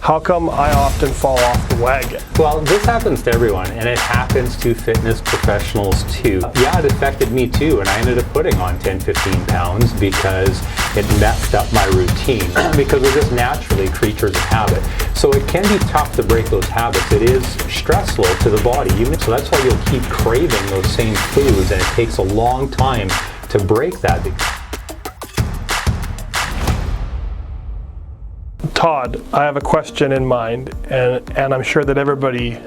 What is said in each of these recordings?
How come I often fall off the wagon? Well, this happens to everyone, and it happens to fitness professionals too. Yeah, it affected me too, and I ended up putting on 10, 15 pounds because it messed up my routine, because we're just naturally creatures of habit. So it can be tough to break those habits. It is stressful to the body, so that's why you'll keep craving those same foods, and it takes a long time to break that. Todd, I have a question in mind, and I'm sure that everybody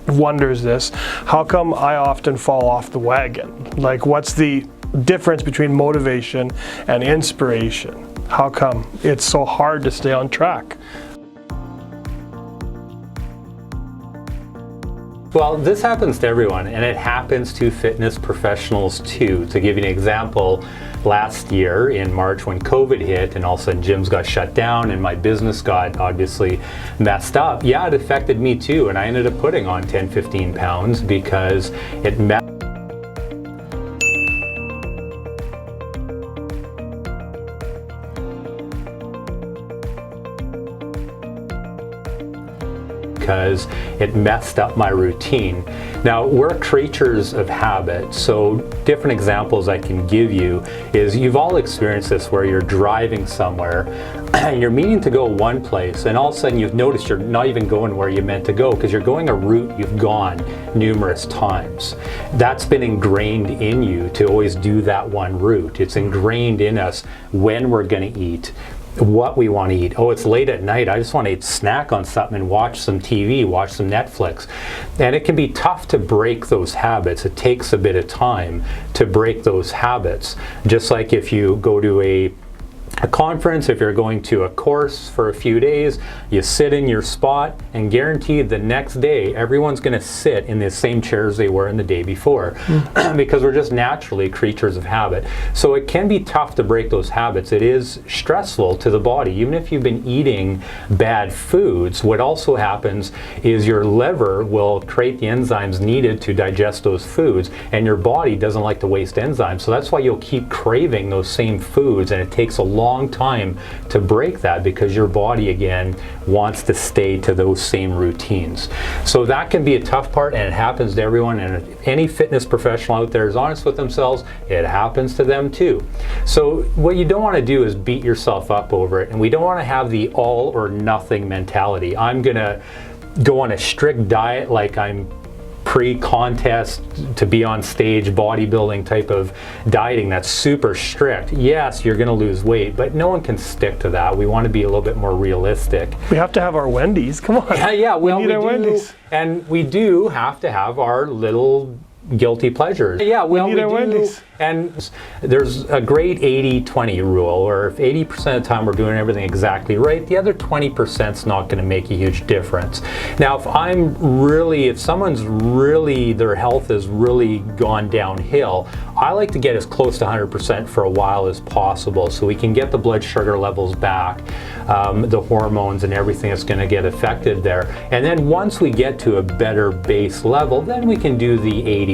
wonders this. How come I often fall off the wagon? Like, what's the difference between motivation and inspiration? How come it's so hard to stay on track? Well, this happens to everyone, and it happens to fitness professionals too. To give you an example, last year in March when COVID hit and all of a sudden gyms got shut down and my business got obviously messed up, yeah, it affected me too, and I ended up putting on 10, 15 pounds because it messed up my routine. Now, we're creatures of habit, so different examples I can give you is you've all experienced this where you're driving somewhere and you're meaning to go one place, and all of a sudden you've noticed you're not even going where you meant to go because you're going a route you've gone numerous times. That's been ingrained in you to always do that one route. It's ingrained in us when we're going to eat, what we want to eat. Oh, it's late at night, I just want to snack on something and watch some TV, watch some Netflix. And it can be tough to break those habits. It takes a bit of time to break those habits. Just like if you go to a conference, if you're going to a course for a few days, you sit in your spot and guaranteed the next day everyone's going to sit in the same chairs they were in the day before because we're just naturally creatures of habit. So it can be tough to break those habits. It is stressful to the body. Even if you've been eating bad foods, what also happens is your liver will create the enzymes needed to digest those foods, and your body doesn't like to waste enzymes. So that's why you'll keep craving those same foods, and it takes a long time to break that because your body again wants to stay to those same routines. So that can be a tough part, and it happens to everyone, and if any fitness professional out there is honest with themselves, it happens to them too. So what you don't want to do is beat yourself up over it, and we don't want to have the all or nothing mentality. I'm gonna go on a strict diet like I'm pre-contest to be on stage, bodybuilding type of dieting that's super strict. Yes, you're going to lose weight, but no one can stick to that. We want to be a little bit more realistic. We have to have our Wendy's. Come on. Yeah, well, we need our do, Wendy's. and we do have to have our little guilty pleasures. Yeah, well, we do. Wendy's. And there's a great 80-20 rule, or if 80% of the time we're doing everything exactly right, the other 20% is not going to make a huge difference. Now, if someone's really, their health has really gone downhill, I like to get as close to 100% for a while as possible so we can get the blood sugar levels back, the hormones and everything that's going to get affected there. And then once we get to a better base level, then we can do the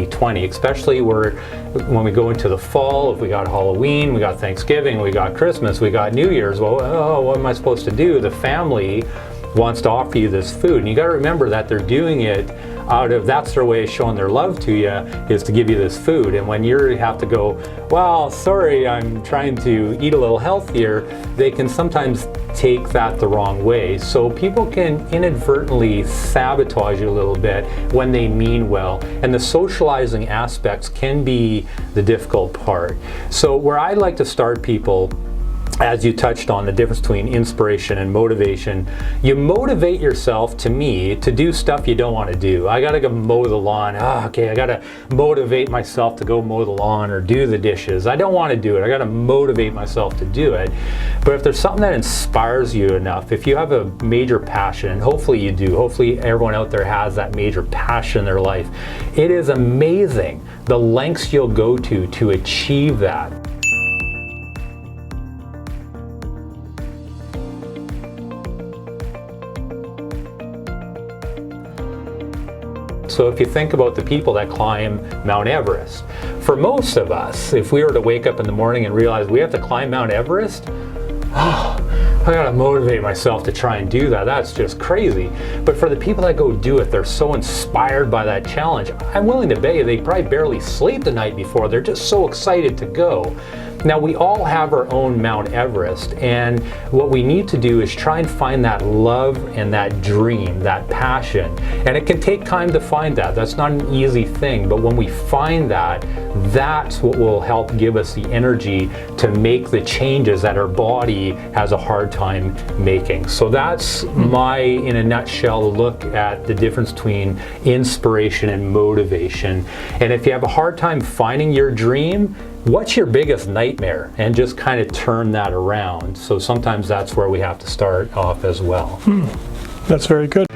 80-20, especially when we go into the fall. If we got Halloween, we got Thanksgiving, we got Christmas, we got New Year's, well, what am I supposed to do? The family wants to offer you this food, and you got to remember that they're doing it that's their way of showing their love to you, is to give you this food. And when you have to go, well, sorry, I'm trying to eat a little healthier, they can sometimes take that the wrong way. So people can inadvertently sabotage you a little bit when they mean well, and the socializing aspects can be the difficult part. So where I like to start people, as you touched on, the difference between inspiration and motivation. You motivate yourself, to me, to do stuff you don't want to do. I gotta go mow the lawn. Okay, I gotta motivate myself to go mow the lawn or do the dishes. I don't want to do it. I gotta motivate myself to do it. But if there's something that inspires you enough, if you have a major passion, and hopefully you do, hopefully everyone out there has that major passion in their life, it is amazing the lengths you'll go to achieve that. So if you think about the people that climb Mount Everest, for most of us, if we were to wake up in the morning and realize we have to climb Mount Everest, I gotta motivate myself to try and do that. That's just crazy. But for the people that go do it, they're so inspired by that challenge. I'm willing to bet you they probably barely sleep the night before. They're just so excited to go. Now, we all have our own Mount Everest, and what we need to do is try and find that love and that dream, that passion. And it can take time to find that. That's not an easy thing, but when we find that, that's what will help give us the energy to make the changes that our body has a hard time making. So that's my, in a nutshell, look at the difference between inspiration and motivation. And if you have a hard time finding your dream, what's your biggest nightmare? And just kind of turn that around. So sometimes that's where we have to start off as well. That's very good.